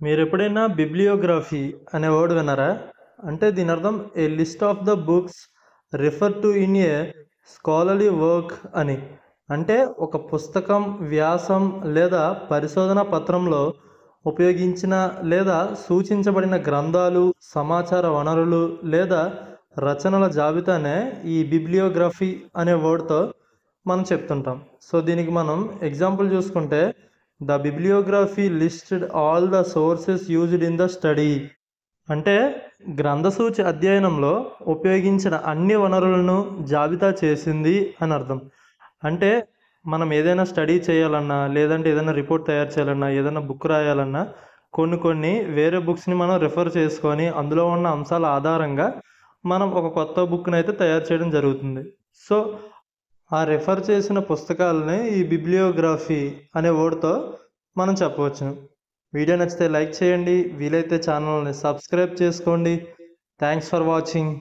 మీరు ఎప్పుడైనా బిబ్లియోగ్రఫీ అనే వర్డ్ విన్నారా? అంటే దీని అర్థం a list of the books refer to in a scholarly work అని. అంటే ఒక పుస్తకం, వ్యాసం లేదా పరిశోధన పత్రంలో ఉపయోగించిన లేదా సూచించబడిన గ్రంథాలు, సమాచార వనరులు లేదా రచనల జాబితానే ఈ బిబ్లియోగ్రఫీ అనే వర్డ్తో మనం చెప్తుంటాం. సో దీనికి మనం ఎగ్జాంపుల్ చూసుకుంటే the bibliography listed all the sources used in the study. అంటే గ్రంథసూచి అధ్యయనంలో ఉపయోగించిన అన్ని వనరులను జాబితా చేసింది అని అర్థం. అంటే మనం ఏదైనా స్టడీ చేయాలన్నా, లేదంటే ఏదైనా రిపోర్ట్ తయారు చేయాలన్నా, ఏదైనా బుక్ రాయాలన్నా కొన్ని వేరే బుక్స్ని మనం రిఫర్ చేసుకొని అందులో ఉన్న అంశాల ఆధారంగా మనం ఒక కొత్త బుక్ని అయితే తయారు చేయడం జరుగుతుంది. సో ఆ రెఫర్ చేసిన పుస్తకాలనే ఈ బిబ్లియోగ్రఫీ అనే వర్డ్తో మనం చెప్పవచ్చు. వీడియో నచ్చితే లైక్ చేయండి, వీలైతే ఛానల్ని సబ్స్క్రైబ్ చేసుకోండి. Thanks for watching.